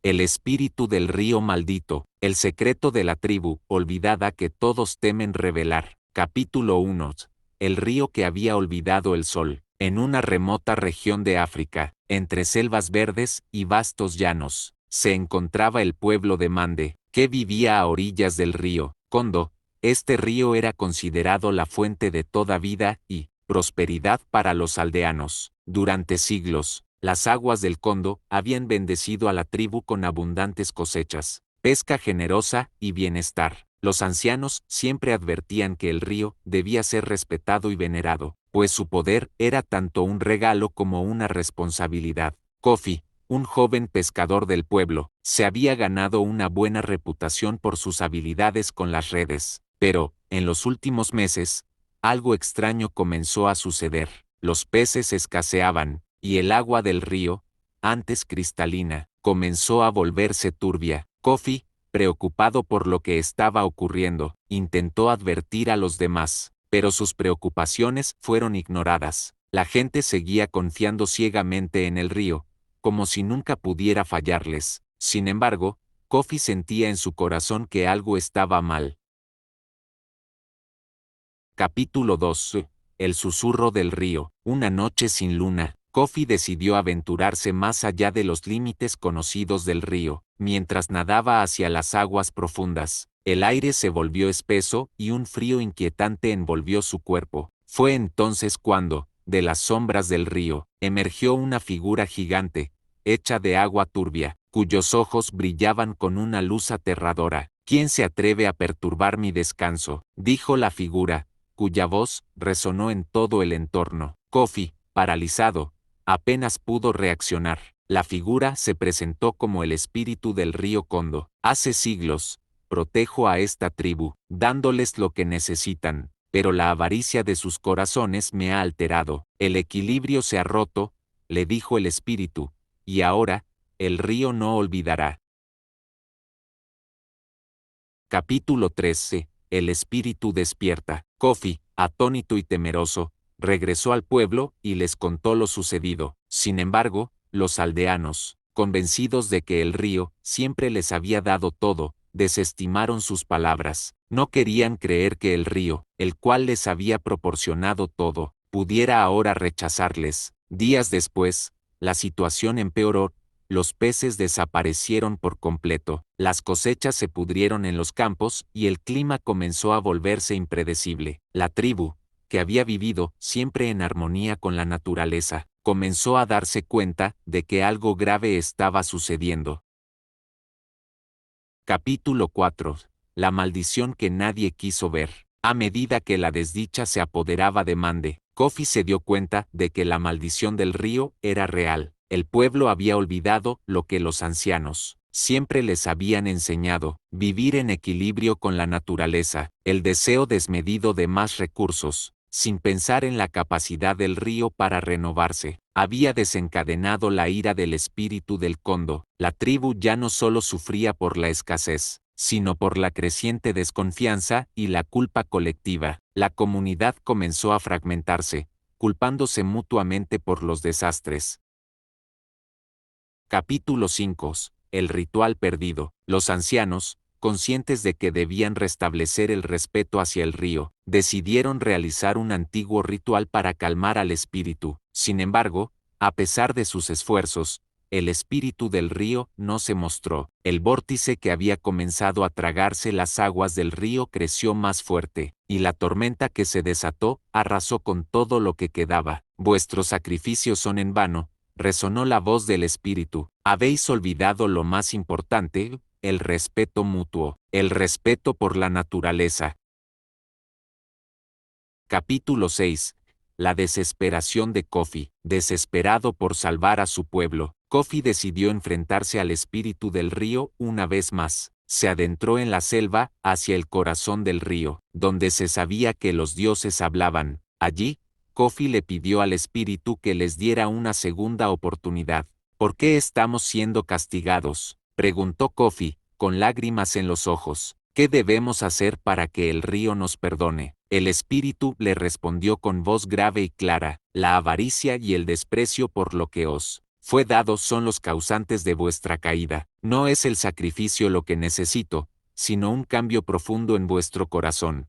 El espíritu del río maldito, el secreto de la tribu, olvidada que todos temen revelar. Capítulo 1. El río que había olvidado el sol. En una remota región de África, entre selvas verdes y vastos llanos, se encontraba el pueblo de Mande, que vivía a orillas del río Kondo. Este río era considerado la fuente de toda vida y prosperidad para los aldeanos. Durante siglos, las aguas del Kondo habían bendecido a la tribu con abundantes cosechas, pesca generosa y bienestar. Los ancianos siempre advertían que el río debía ser respetado y venerado, pues su poder era tanto un regalo como una responsabilidad. Kofi, un joven pescador del pueblo, se había ganado una buena reputación por sus habilidades con las redes, pero, en los últimos meses, algo extraño comenzó a suceder. Los peces escaseaban, y el agua del río, antes cristalina, comenzó a volverse turbia. Kofi, preocupado por lo que estaba ocurriendo, intentó advertir a los demás, pero sus preocupaciones fueron ignoradas. La gente seguía confiando ciegamente en el río, como si nunca pudiera fallarles. Sin embargo, Kofi sentía en su corazón que algo estaba mal. Capítulo 2. El susurro del río. Una noche sin luna, Kofi decidió aventurarse más allá de los límites conocidos del río. Mientras nadaba hacia las aguas profundas, el aire se volvió espeso y un frío inquietante envolvió su cuerpo. Fue entonces cuando, de las sombras del río, emergió una figura gigante, hecha de agua turbia, cuyos ojos brillaban con una luz aterradora. ¿Quién se atreve a perturbar mi descanso?, dijo la figura, cuya voz resonó en todo el entorno. Kofi, paralizado, apenas pudo reaccionar. La figura se presentó como el espíritu del río Kondo. Hace siglos, protejo a esta tribu, dándoles lo que necesitan, pero la avaricia de sus corazones me ha alterado. El equilibrio se ha roto, le dijo el espíritu, y ahora, el río no olvidará. Capítulo 13. El espíritu despierta. Kofi, atónito y temeroso, regresó al pueblo y les contó lo sucedido. Sin embargo, los aldeanos, convencidos de que el río siempre les había dado todo, desestimaron sus palabras. No querían creer que el río, el cual les había proporcionado todo, pudiera ahora rechazarles. Días después, la situación empeoró. Los peces desaparecieron por completo, las cosechas se pudrieron en los campos y el clima comenzó a volverse impredecible. La tribu, que había vivido siempre en armonía con la naturaleza, comenzó a darse cuenta de que algo grave estaba sucediendo. Capítulo 4. La maldición que nadie quiso ver. A medida que la desdicha se apoderaba de Mande, Kofi se dio cuenta de que la maldición del río era real. El pueblo había olvidado lo que los ancianos siempre les habían enseñado: vivir en equilibrio con la naturaleza, el deseo desmedido de más recursos, sin pensar en la capacidad del río para renovarse, había desencadenado la ira del espíritu del Kondo. La tribu ya no solo sufría por la escasez, sino por la creciente desconfianza y la culpa colectiva. La comunidad comenzó a fragmentarse, culpándose mutuamente por los desastres. Capítulo 5. El ritual perdido. Los ancianos, conscientes de que debían restablecer el respeto hacia el río, decidieron realizar un antiguo ritual para calmar al espíritu. Sin embargo, a pesar de sus esfuerzos, el espíritu del río no se mostró. El vórtice que había comenzado a tragarse las aguas del río creció más fuerte, y la tormenta que se desató arrasó con todo lo que quedaba. Vuestros sacrificios son en vano, resonó la voz del espíritu. Habéis olvidado lo más importante, el respeto mutuo, el respeto por la naturaleza. Capítulo 6. La desesperación de Kofi. Desesperado por salvar a su pueblo, Kofi decidió enfrentarse al espíritu del río una vez más. Se adentró en la selva, hacia el corazón del río, donde se sabía que los dioses hablaban. Allí, Kofi le pidió al espíritu que les diera una segunda oportunidad. ¿Por qué estamos siendo castigados?, preguntó Kofi, con lágrimas en los ojos. ¿Qué debemos hacer para que el río nos perdone? El espíritu le respondió con voz grave y clara: la avaricia y el desprecio por lo que os fue dado son los causantes de vuestra caída. No es el sacrificio lo que necesito, sino un cambio profundo en vuestro corazón.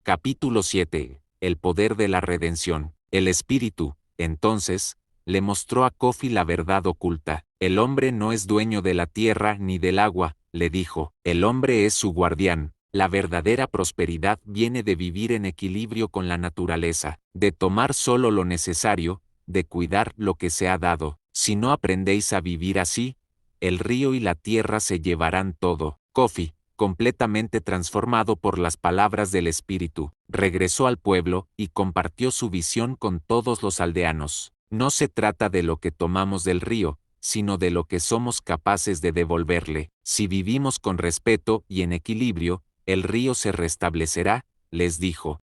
Capítulo 7. El poder de la redención. El Espíritu, entonces, le mostró a Kofi la verdad oculta. El hombre no es dueño de la tierra ni del agua, le dijo. El hombre es su guardián. La verdadera prosperidad viene de vivir en equilibrio con la naturaleza, de tomar solo lo necesario, de cuidar lo que se ha dado. Si no aprendéis a vivir así, el río y la tierra se llevarán todo. Kofi, completamente transformado por las palabras del Espíritu, regresó al pueblo y compartió su visión con todos los aldeanos. No se trata de lo que tomamos del río, sino de lo que somos capaces de devolverle. Si vivimos con respeto y en equilibrio, el río se restablecerá, les dijo.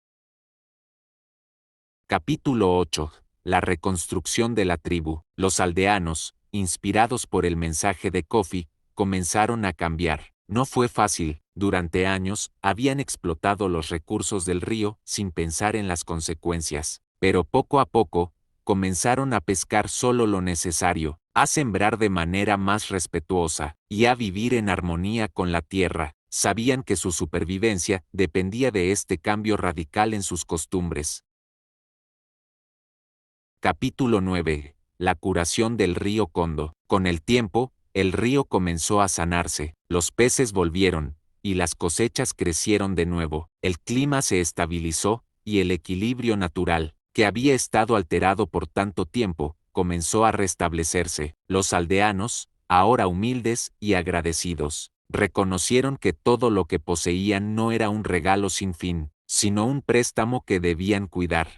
Capítulo 8. La reconstrucción de la tribu. Los aldeanos, inspirados por el mensaje de Kofi, comenzaron a cambiar. No fue fácil, durante años, habían explotado los recursos del río sin pensar en las consecuencias. Pero poco a poco, comenzaron a pescar solo lo necesario, a sembrar de manera más respetuosa, y a vivir en armonía con la tierra. Sabían que su supervivencia dependía de este cambio radical en sus costumbres. Capítulo 9. La curación del río Kondo. Con el tiempo, el río comenzó a sanarse, los peces volvieron, y las cosechas crecieron de nuevo. El clima se estabilizó, y el equilibrio natural, que había estado alterado por tanto tiempo, comenzó a restablecerse. Los aldeanos, ahora humildes y agradecidos, reconocieron que todo lo que poseían no era un regalo sin fin, sino un préstamo que debían cuidar.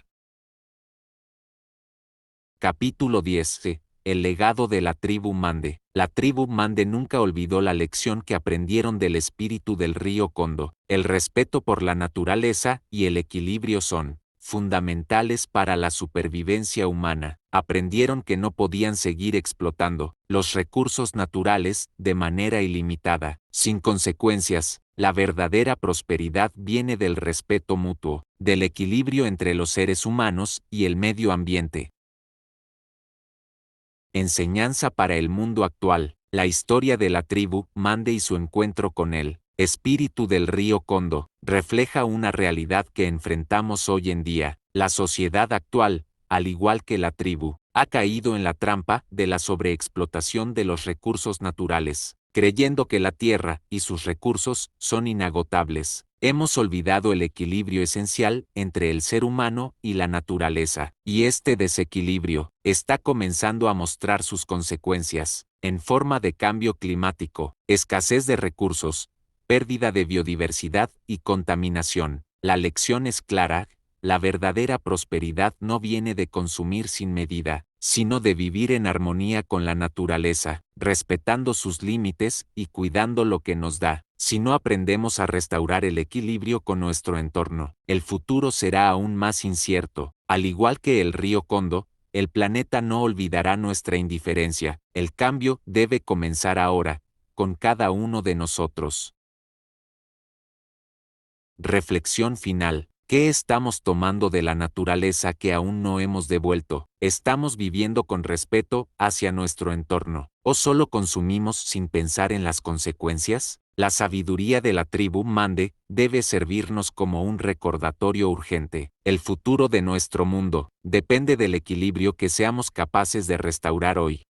Capítulo 10. El legado de la tribu Mande. La tribu Mande nunca olvidó la lección que aprendieron del espíritu del río Kondo. El respeto por la naturaleza y el equilibrio son fundamentales para la supervivencia humana. Aprendieron que no podían seguir explotando los recursos naturales de manera ilimitada, sin consecuencias. La verdadera prosperidad viene del respeto mutuo, del equilibrio entre los seres humanos y el medio ambiente. Enseñanza para el mundo actual. La historia de la tribu Mande y su encuentro con el espíritu del río Kondo refleja una realidad que enfrentamos hoy en día. La sociedad actual, al igual que la tribu, ha caído en la trampa de la sobreexplotación de los recursos naturales, creyendo que la tierra y sus recursos son inagotables. Hemos olvidado el equilibrio esencial entre el ser humano y la naturaleza, y este desequilibrio está comenzando a mostrar sus consecuencias, en forma de cambio climático, escasez de recursos, pérdida de biodiversidad y contaminación. La lección es clara: la verdadera prosperidad no viene de consumir sin medida, sino de vivir en armonía con la naturaleza, respetando sus límites y cuidando lo que nos da. Si no aprendemos a restaurar el equilibrio con nuestro entorno, el futuro será aún más incierto. Al igual que el río Kondo, el planeta no olvidará nuestra indiferencia. El cambio debe comenzar ahora, con cada uno de nosotros. Reflexión final. ¿Qué estamos tomando de la naturaleza que aún no hemos devuelto? ¿Estamos viviendo con respeto hacia nuestro entorno? ¿O solo consumimos sin pensar en las consecuencias? La sabiduría de la tribu Mande debe servirnos como un recordatorio urgente. El futuro de nuestro mundo depende del equilibrio que seamos capaces de restaurar hoy.